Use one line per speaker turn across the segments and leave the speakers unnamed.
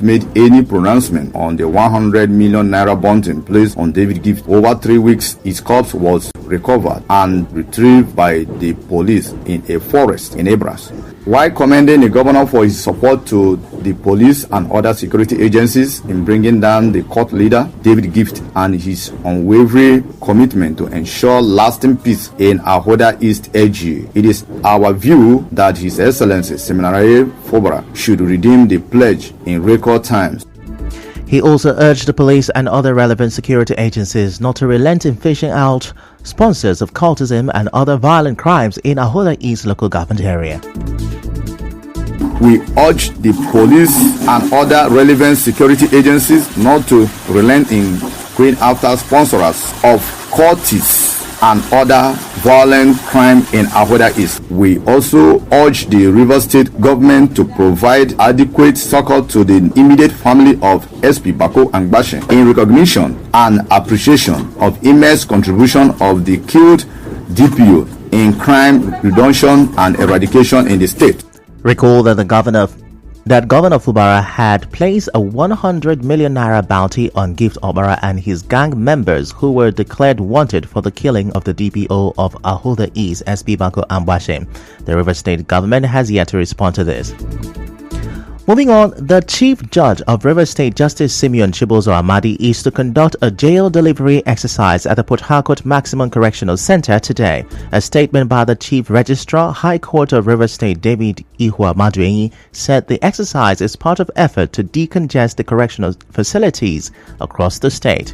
made any pronouncement on the 100 million naira bonding placed on David Gift. Over 3 weeks, his corpse was recovered and retrieved by the police in a forest in Ebras. While commending the governor for his support to the police and other security agencies in bringing down the cult leader, David Gift, and his unwavering commitment to ensure lasting peace in Ahoda East AG, it is our view that His Excellency Seminary Fobara should redeem the pledge in record times.
He also urged the police and other relevant security agencies not to relent in fishing out sponsors of cultism and other violent crimes in Ahoda East local government area.
We urge the police and other relevant security agencies not to relent in going after sponsors of cultists and other violent crime in Ahoda East. We also urge the River State government to provide adequate succor to the immediate family of SP Bako and Bashen in recognition and appreciation of immense contribution of the killed DPO in crime reduction and eradication in the state.
Recall that Governor Fubara had placed a 100 million naira bounty on Gift Obara and his gang members who were declared wanted for the killing of the DPO of Ahoda East, SP Bako Ambwashe. The River State government has yet to respond to this. Moving on, the Chief Judge of River State Justice Simeon Chibozo Amadi is to conduct a jail delivery exercise at the Port Harcourt Maximum Correctional Center today. A statement by the Chief Registrar, High Court of River State David Ihua Maduenyi, said the exercise is part of effort to decongest the correctional facilities across the state.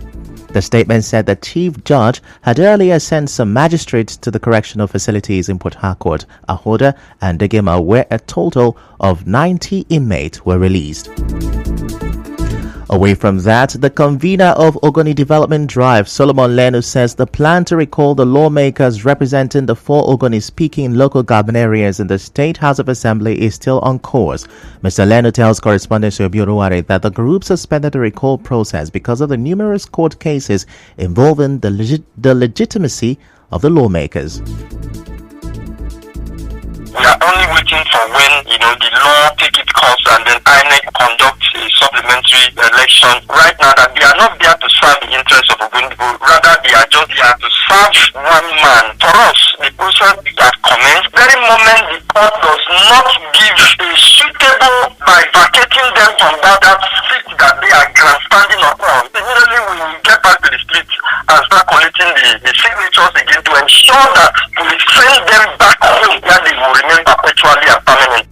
The statement said the Chief Judge had earlier sent some magistrates to the correctional facilities in Port Harcourt, Ahoda and Degema, where a total of 90 inmates were released. Away from that, the convener of Ogoni Development Drive, Solomon Lenu, says the plan to recall the lawmakers representing the 4 Ogoni-speaking local government areas in the State House of Assembly is still on course. Mr. Lenu tells correspondent Shobiruware that the group suspended the recall process because of the numerous court cases involving the legitimacy of the lawmakers.
We are only waiting for when, the law take its course and then INEC conduct a supplementary election. Right now, that they are not there to serve the interests of Ogoni people, rather they are just there to serve one man. For us, the process that commenced, very moment the court does not give a suitable by vacating them from that seat that they are grandstanding upon, immediately we will get back to the street and start collecting the signatures again to ensure that we send them back home where they will remain perpetually and permanent.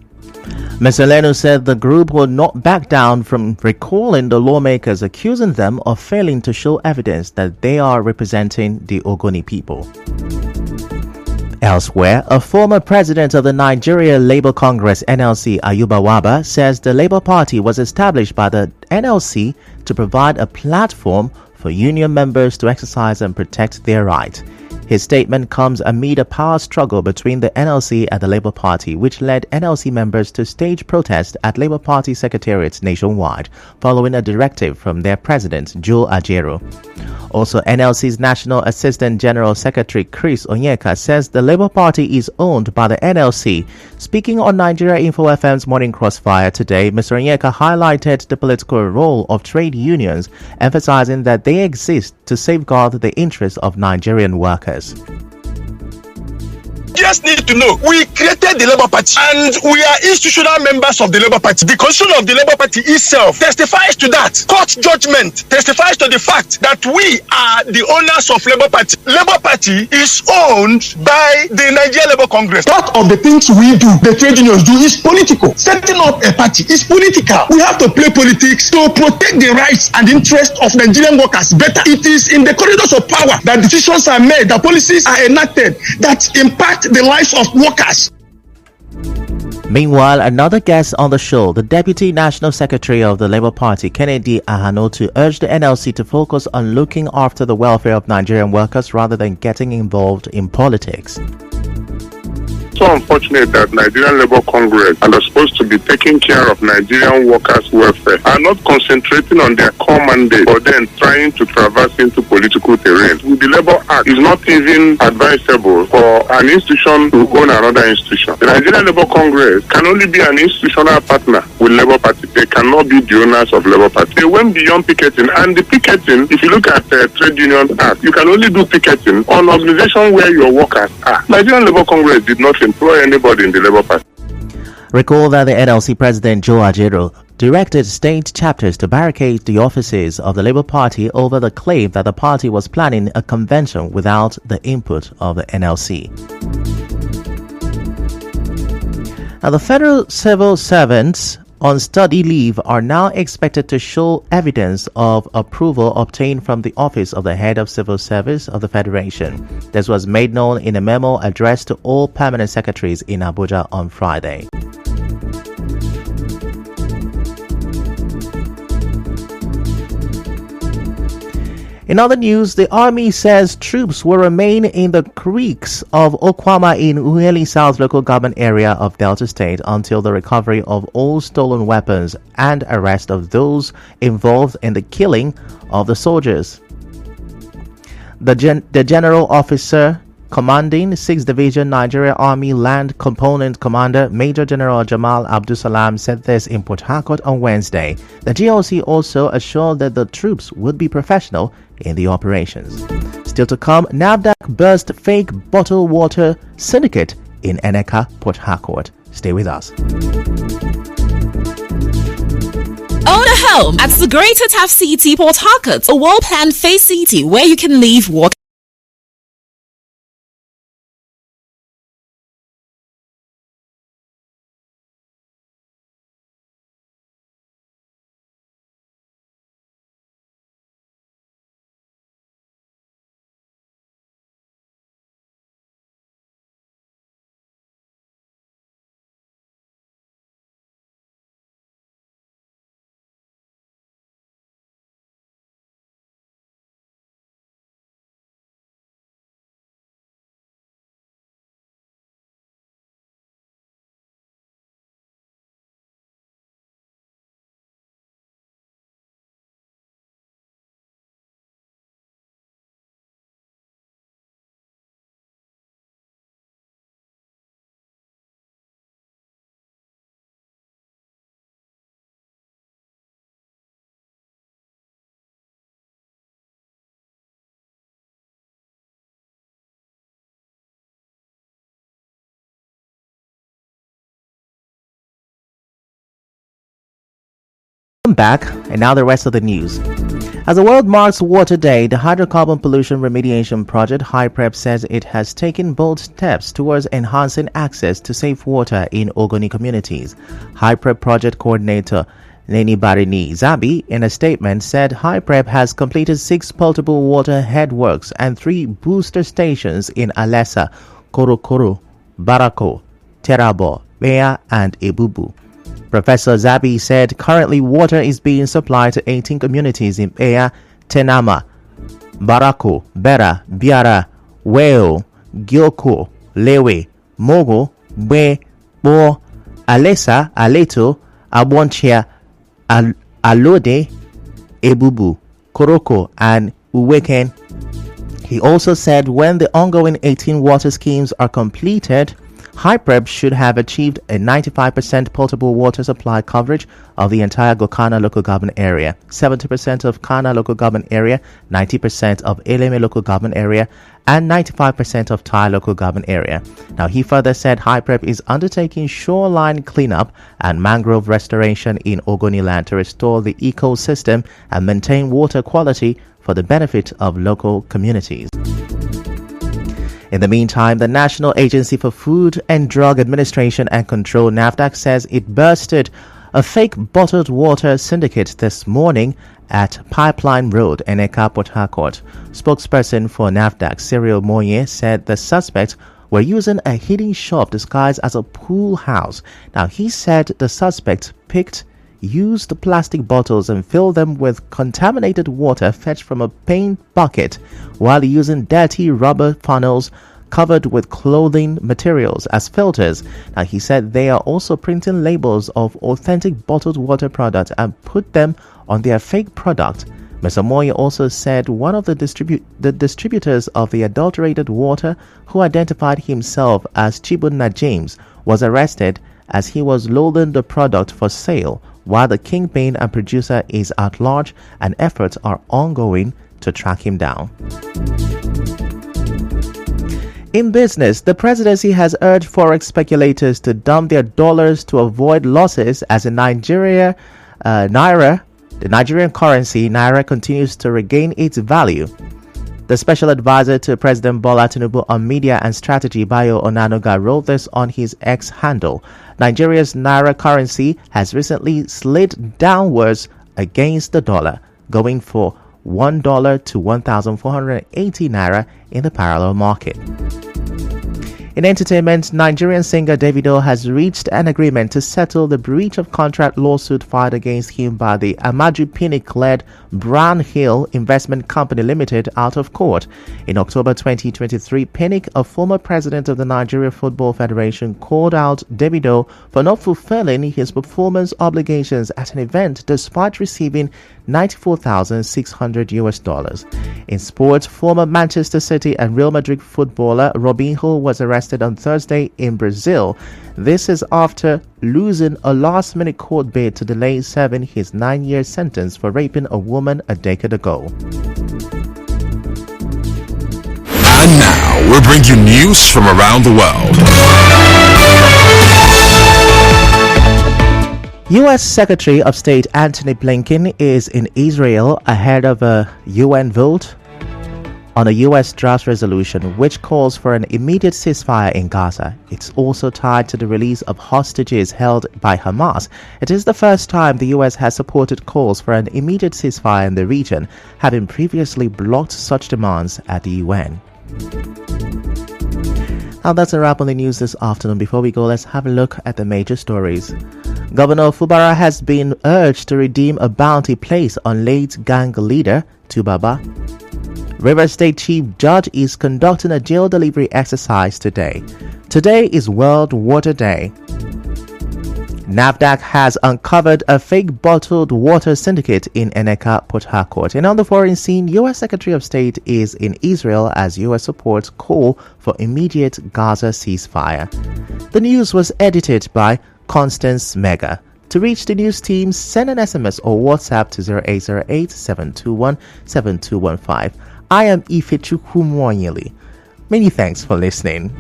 Mr. Leno said the group will not back down from recalling the lawmakers, accusing them of failing to show evidence that they are representing the Ogoni people. Elsewhere, a former president of the Nigeria Labour Congress NLC, Ayuba Waba, says the Labour Party was established by the NLC to provide a platform for union members to exercise and protect their rights. His statement comes amid a power struggle between the NLC and the Labour Party, which led NLC members to stage protests at Labour Party secretariats nationwide, following a directive from their president, Joe Ajero. Also, NLC's National Assistant General Secretary Chris Onyeka says the Labour Party is owned by the NLC. Speaking on Nigeria Info FM's Morning Crossfire today, Mr. Onyeka highlighted the political role of trade unions, emphasizing that they exist to safeguard the interests of Nigerian workers.
Just need to know, we created the Labour Party and we are institutional members of the Labour Party. The constitution of the Labour Party itself testifies to that. Court judgment testifies to the fact that we are the owners of Labour Party. Labour Party is owned by the Nigeria Labour Congress. Part of the things we do, the trade unions do, is political. Setting up a party is political. We have to play politics to protect the rights and interests of Nigerian workers better. It is in the corridors of power that decisions are made, that policies are enacted, that impact the lives of workers.
Meanwhile, another guest on the show, the Deputy National Secretary of the Labour Party, Kennedy Ahanotu, urged the NLC to focus on looking after the welfare of Nigerian workers rather than getting involved in politics.
so unfortunate that Nigerian Labour Congress are supposed to be taking care of Nigerian workers' welfare are not concentrating on their core mandate, but then trying to traverse into political terrain. With the Labour Act, it's not even advisable for an institution to own another institution. The Nigerian Labour Congress can only be an institutional partner with Labour Party. They cannot be the owners of Labour Party. They went beyond picketing, and the picketing, if you look at the Trade Union Act, you can only do picketing on organization where your workers are. Nigerian Labour Congress did not employ anybody in the Labour Party.
Recall that the NLC President Joe Ajero directed state chapters to barricade the offices of the Labour Party over the claim that the party was planning a convention without the input of the NLC. Now, the federal civil servants on study leave are now expected to show evidence of approval obtained from the Office of the Head of Civil Service of the Federation. This was made known in a memo addressed to all permanent secretaries in Abuja on Friday. In other news, the army says troops will remain in the creeks of Okwama in Uheli South local government area of Delta State until the recovery of all stolen weapons and arrest of those involved in the killing of the soldiers. The General Officer commanding 6th Division Nigeria Army Land Component Commander Major General Jamal Abdulsalam said this in Port Harcourt on Wednesday. The GOC also assured that the troops would be professional in the operations. Still to come, NAFDAC burst fake bottled water syndicate in Eneka, Port Harcourt. Stay with us.
Own a home at the Greater Taf City, Port Harcourt, a well-planned face city where you can live, work,
back, and now the rest of the news. As the world marks Water Day, the Hydrocarbon Pollution Remediation Project HYPREP says it has taken bold steps towards enhancing access to safe water in Ogoni communities. HYPREP project coordinator Neni Barini Zabi, in a statement, said HYPREP has completed 6 potable water headworks and 3 booster stations in Alessa, Korokoro, Barako, Terabo, Bea, and Ebubu. Professor Zabi said currently water is being supplied to 18 communities in Bea, Tenama, Barako, Bera, Biara, Weo, Gyoko, Lewe, Mogo, Be, Bo, Alessa, Aleto, Abonchia, Alode, Ebubu, Koroko, and Uweken. He also said when the ongoing 18 water schemes are completed, HYPREP should have achieved a 95% potable water supply coverage of the entire Gokana local government area, 70% of Kana local government area, 90% of Eleme local government area, and 95% of Tai local government area. Now, he further said HYPREP is undertaking shoreline cleanup and mangrove restoration in Ogoni land to restore the ecosystem and maintain water quality for the benefit of local communities. In the meantime, the National Agency for Food and Drug Administration and Control, NAFDAC, says it busted a fake bottled water syndicate this morning at Pipeline Road, Eneka, Port Harcourt. Spokesperson for NAFDAC, Cyril Moye, said the suspects were using a hidden shop disguised as a pool house. Now, he said the suspects picked used plastic bottles and filled them with contaminated water fetched from a paint bucket while using dirty rubber funnels covered with clothing materials as filters. Now, he said they are also printing labels of authentic bottled water products and put them on their fake product. Mr. Moye also said one of the distributors of the adulterated water, who identified himself as Chibunna James, was arrested as he was loading the product for sale, while the kingpin and producer is at large and efforts are ongoing to track him down. In business, the presidency has urged forex speculators to dump their dollars to avoid losses as the Nigerian currency, Naira, continues to regain its value. The special advisor to President Bola Tinubu on media and strategy, Bayo Onanuga, wrote this on his X handle. Nigeria's Naira currency has recently slid downwards against the dollar, going for $1 to 1,480 Naira in the parallel market. In entertainment, Nigerian singer Davido has reached an agreement to settle the breach of contract lawsuit filed against him by the Amaju Pinnick-led Brown Hill Investment Company Limited out of court. In October 2023, Pinnick, a former president of the Nigeria Football Federation, called out Davido for not fulfilling his performance obligations at an event despite receiving $94,600. In sports, former Manchester City and Real Madrid footballer Robinho was arrested on Thursday in Brazil. This is after losing a last-minute court bid to delay serving his 9-year sentence for raping a woman a decade ago.
And now we'll bring you news from around the world.
U.S. Secretary of State Antony Blinken is in Israel ahead of a UN vote on a U.S. draft resolution which calls for an immediate ceasefire in Gaza. It's also tied to the release of hostages held by Hamas. It is the first time the U.S. has supported calls for an immediate ceasefire in the region, having previously blocked such demands at the UN. Now that's a wrap on the news this afternoon. Before we go, let's have a look at the major stories. Governor Fubara has been urged to redeem a bounty placed on late gang leader Tubaba. Rivers State Chief Judge is conducting a jail delivery exercise today. Today is World Water Day. NAFDAC has uncovered a fake bottled water syndicate in Eneka, Port Harcourt. And on the foreign scene, U.S. Secretary of State is in Israel as U.S. supports call for immediate Gaza ceasefire. The news was edited by Constance Mega. To reach the news team, send an SMS or WhatsApp to 0808-721-7215. I am Ifechukwu Mwanyeli. Many thanks for listening.